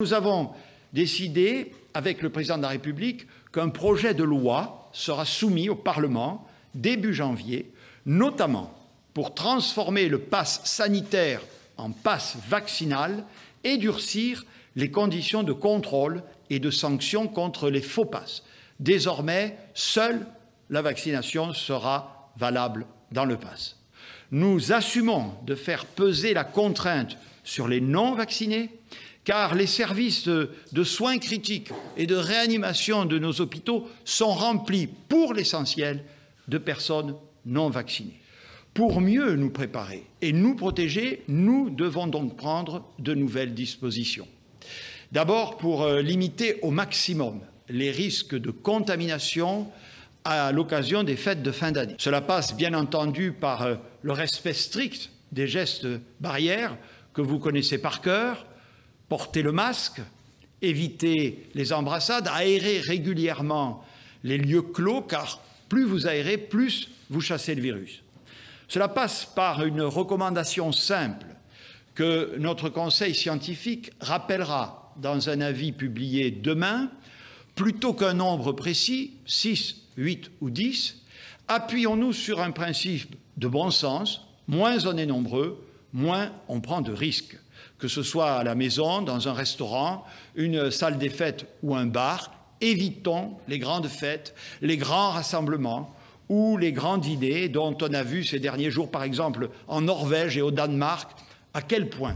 Nous avons décidé, avec le Président de la République, qu'un projet de loi sera soumis au Parlement début janvier, notamment pour transformer le pass sanitaire en pass vaccinal et durcir les conditions de contrôle et de sanction contre les faux passes. Désormais, seule la vaccination sera valable dans le pass. Nous assumons de faire peser la contrainte sur les non-vaccinés, car les services de soins critiques et de réanimation de nos hôpitaux sont remplis, pour l'essentiel, de personnes non vaccinées. Pour mieux nous préparer et nous protéger, nous devons donc prendre de nouvelles dispositions. D'abord, pour limiter au maximum les risques de contamination à l'occasion des fêtes de fin d'année. Cela passe bien entendu par le respect strict des gestes barrières que vous connaissez par cœur, porter le masque, éviter les embrassades, aérer régulièrement les lieux clos, car plus vous aérez, plus vous chassez le virus. Cela passe par une recommandation simple que notre conseil scientifique rappellera dans un avis publié demain. Plutôt qu'un nombre précis, 6, 8 ou 10, appuyons-nous sur un principe de bon sens. Moins on est nombreux, moins on prend de risques. Que ce soit à la maison, dans un restaurant, une salle des fêtes ou un bar, évitons les grandes fêtes, les grands rassemblements ou les grands dîners dont on a vu ces derniers jours, par exemple, en Norvège et au Danemark, à quel point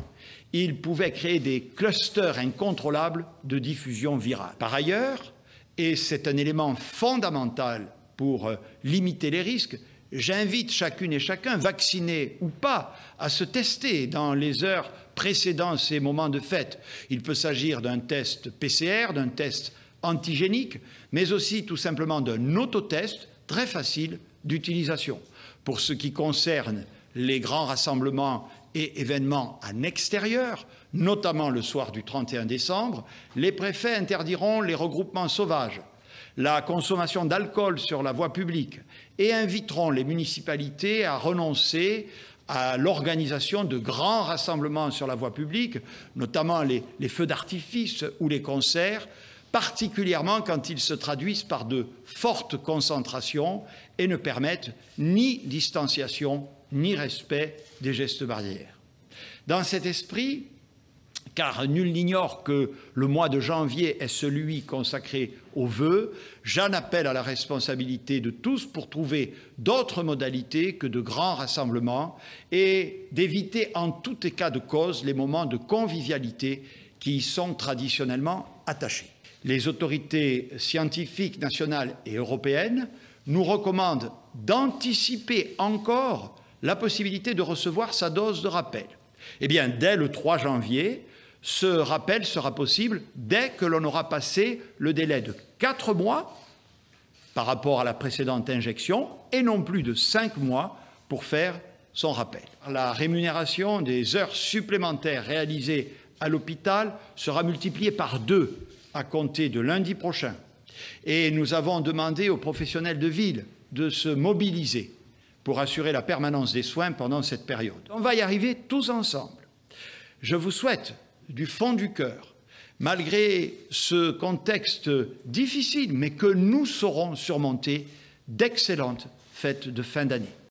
ils pouvaient créer des clusters incontrôlables de diffusion virale. Par ailleurs, et c'est un élément fondamental pour limiter les risques, j'invite chacune et chacun, vacciné ou pas, à se tester dans les heures précédant ces moments de fête. Il peut s'agir d'un test PCR, d'un test antigénique, mais aussi tout simplement d'un autotest très facile d'utilisation. Pour ce qui concerne les grands rassemblements et événements en extérieur, notamment le soir du 31 décembre, les préfets interdiront les regroupements sauvages, la consommation d'alcool sur la voie publique et inviteront les municipalités à renoncer à l'organisation de grands rassemblements sur la voie publique, notamment les feux d'artifice ou les concerts, particulièrement quand ils se traduisent par de fortes concentrations et ne permettent ni distanciation ni respect des gestes barrières. Dans cet esprit, car nul n'ignore que le mois de janvier est celui consacré aux vœux, j'en appelle à la responsabilité de tous pour trouver d'autres modalités que de grands rassemblements et d'éviter en tout état de cause les moments de convivialité qui y sont traditionnellement attachés. Les autorités scientifiques nationales et européennes nous recommandent d'anticiper encore la possibilité de recevoir sa dose de rappel. Eh bien, dès le 3 janvier, ce rappel sera possible dès que l'on aura passé le délai de 4 mois par rapport à la précédente injection et non plus de 5 mois pour faire son rappel. La rémunération des heures supplémentaires réalisées à l'hôpital sera multipliée par 2 à compter de lundi prochain. Et nous avons demandé aux professionnels de ville de se mobiliser pour assurer la permanence des soins pendant cette période. On va y arriver tous ensemble. Je vous souhaite, du fond du cœur, malgré ce contexte difficile, mais que nous saurons surmonter, d'excellentes fêtes de fin d'année.